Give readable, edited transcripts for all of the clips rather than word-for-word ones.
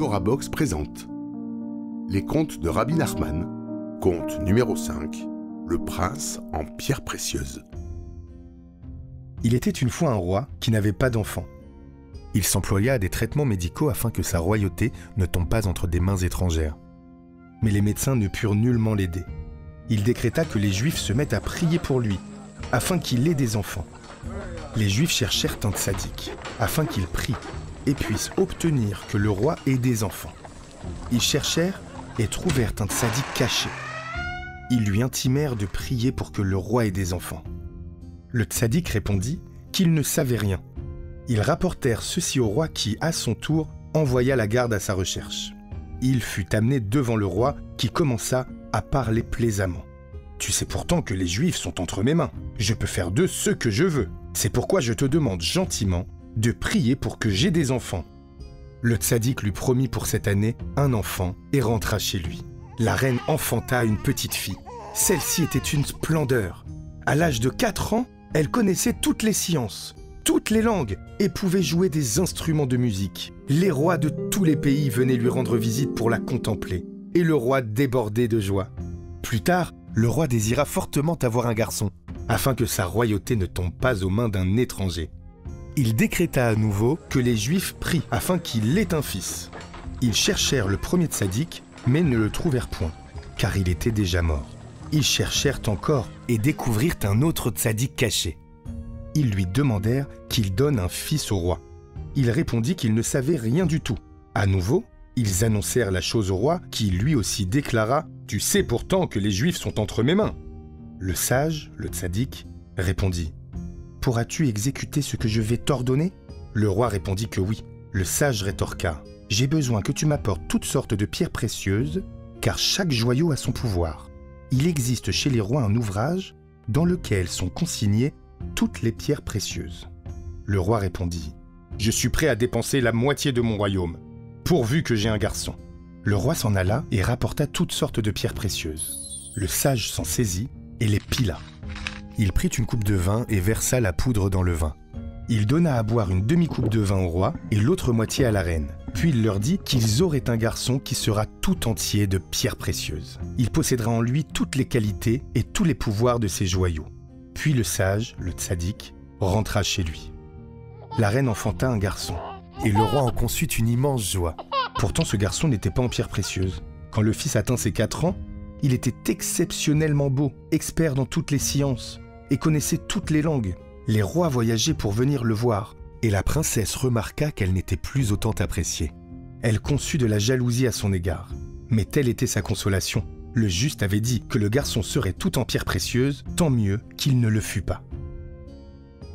Torah Box présente les contes de Rabbi Nachman, conte numéro 5, le prince en pierre précieuse. Il était une fois un roi qui n'avait pas d'enfant. Il s'employa à des traitements médicaux afin que sa royauté ne tombe pas entre des mains étrangères. Mais les médecins ne purent nullement l'aider. Il décréta que les Juifs se mettent à prier pour lui, afin qu'il ait des enfants. Les Juifs cherchèrent un tzaddik, afin qu'il prie et puisse obtenir que le roi ait des enfants. Ils cherchèrent et trouvèrent un tzaddik caché. Ils lui intimèrent de prier pour que le roi ait des enfants. Le tzaddik répondit qu'il ne savait rien. Ils rapportèrent ceci au roi qui, à son tour, envoya la garde à sa recherche. Il fut amené devant le roi qui commença à parler plaisamment. « Tu sais pourtant que les Juifs sont entre mes mains. Je peux faire d'eux ce que je veux. C'est pourquoi je te demande gentiment de prier pour que j'aie des enfants. » Le tzaddik lui promit pour cette année un enfant et rentra chez lui. La reine enfanta une petite fille. Celle-ci était une splendeur. À l'âge de 4 ans, elle connaissait toutes les sciences, toutes les langues et pouvait jouer des instruments de musique. Les rois de tous les pays venaient lui rendre visite pour la contempler et le roi débordait de joie. Plus tard, le roi désira fortement avoir un garçon, afin que sa royauté ne tombe pas aux mains d'un étranger. Il décréta à nouveau que les Juifs prient afin qu'il ait un fils. Ils cherchèrent le premier tzaddik, mais ne le trouvèrent point, car il était déjà mort. Ils cherchèrent encore et découvrirent un autre tzaddik caché. Ils lui demandèrent qu'il donne un fils au roi. Il répondit qu'il ne savait rien du tout. À nouveau, ils annoncèrent la chose au roi qui lui aussi déclara « Tu sais pourtant que les Juifs sont entre mes mains !» Le sage, le tzaddik, répondit « Pourras-tu exécuter ce que je vais t'ordonner ?» Le roi répondit que oui. Le sage rétorqua « J'ai besoin que tu m'apportes toutes sortes de pierres précieuses, car chaque joyau a son pouvoir. Il existe chez les rois un ouvrage dans lequel sont consignées toutes les pierres précieuses. » Le roi répondit « Je suis prêt à dépenser la moitié de mon royaume, pourvu que j'ai un garçon. » Le roi s'en alla et rapporta toutes sortes de pierres précieuses. Le sage s'en saisit et les pila. Il prit une coupe de vin et versa la poudre dans le vin. Il donna à boire une demi-coupe de vin au roi et l'autre moitié à la reine. Puis il leur dit qu'ils auraient un garçon qui sera tout entier de pierres précieuses. Il possédera en lui toutes les qualités et tous les pouvoirs de ses joyaux. Puis le sage, le tzaddik, rentra chez lui. La reine enfanta un garçon et le roi en conçut une immense joie. Pourtant ce garçon n'était pas en pierres précieuses. Quand le fils atteint ses 4 ans, il était exceptionnellement beau, expert dans toutes les sciences et connaissait toutes les langues. Les rois voyageaient pour venir le voir, et la princesse remarqua qu'elle n'était plus autant appréciée. Elle conçut de la jalousie à son égard, mais telle était sa consolation. Le juste avait dit que le garçon serait tout en pierres précieuses, tant mieux qu'il ne le fût pas.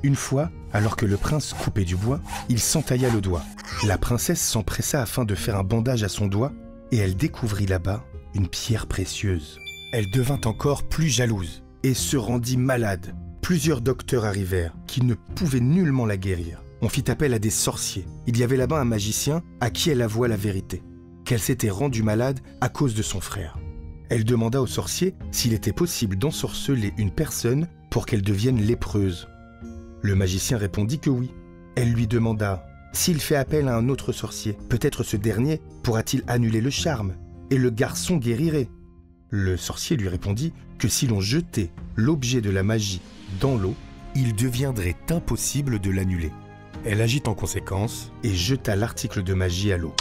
Une fois, alors que le prince coupait du bois, il s'entailla le doigt. La princesse s'empressa afin de faire un bandage à son doigt, et elle découvrit là-bas une pierre précieuse. Elle devint encore plus jalouse et se rendit malade. Plusieurs docteurs arrivèrent qui ne pouvaient nullement la guérir. On fit appel à des sorciers. Il y avait là-bas un magicien à qui elle avoua la vérité, qu'elle s'était rendue malade à cause de son frère. Elle demanda au sorcier s'il était possible d'ensorceler une personne pour qu'elle devienne lépreuse. Le magicien répondit que oui. Elle lui demanda s'il fait appel à un autre sorcier, peut-être ce dernier pourra-t-il annuler le charme et le garçon guérirait. Le sorcier lui répondit que si l'on jetait l'objet de la magie dans l'eau, il deviendrait impossible de l'annuler. Elle agit en conséquence et jeta l'article de magie à l'eau.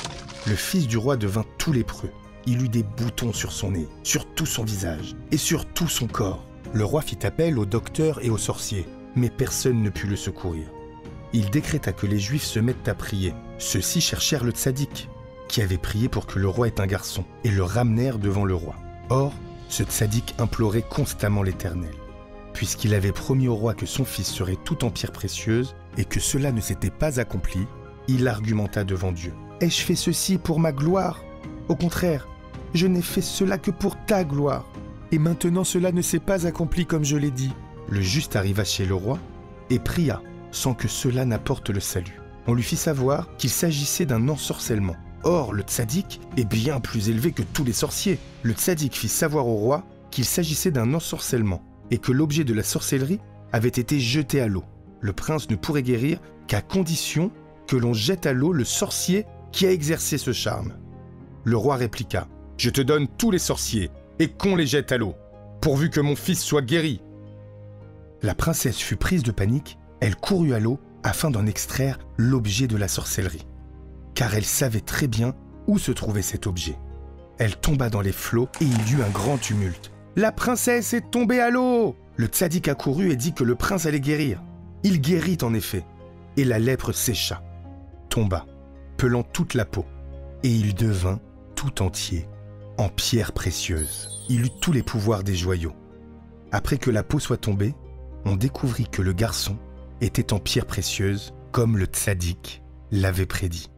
Le fils du roi devint tout lépreux. Il eut des boutons sur son nez, sur tout son visage et sur tout son corps. Le roi fit appel aux docteurs et aux sorciers, mais personne ne put le secourir. Il décréta que les Juifs se mettent à prier. Ceux-ci cherchèrent le tzaddik, qui avait prié pour que le roi ait un garçon, et le ramenèrent devant le roi. Or, ce tzaddik implorait constamment l'Éternel. Puisqu'il avait promis au roi que son fils serait tout en pierres précieuses et que cela ne s'était pas accompli, il argumenta devant Dieu. « Ai-je fait ceci pour ma gloire? Au contraire, je n'ai fait cela que pour ta gloire. Et maintenant cela ne s'est pas accompli comme je l'ai dit. » Le juste arriva chez le roi et pria sans que cela n'apporte le salut. On lui fit savoir qu'il s'agissait d'un ensorcellement. Or, le tzaddik est bien plus élevé que tous les sorciers. Le tzaddik fit savoir au roi qu'il s'agissait d'un ensorcellement et que l'objet de la sorcellerie avait été jeté à l'eau. Le prince ne pourrait guérir qu'à condition que l'on jette à l'eau le sorcier qui a exercé ce charme. Le roi répliqua : Je te donne tous les sorciers et qu'on les jette à l'eau, pourvu que mon fils soit guéri. La princesse fut prise de panique, elle courut à l'eau afin d'en extraire l'objet de la sorcellerie, car elle savait très bien où se trouvait cet objet. Elle tomba dans les flots et il y eut un grand tumulte. « La princesse est tombée à l'eau !» Le tzaddik accourut et dit que le prince allait guérir. Il guérit en effet, et la lèpre sécha, tomba, pelant toute la peau, et il devint tout entier, en pierres précieuses. Il eut tous les pouvoirs des joyaux. Après que la peau soit tombée, on découvrit que le garçon était en pierres précieuses, comme le tzaddik l'avait prédit.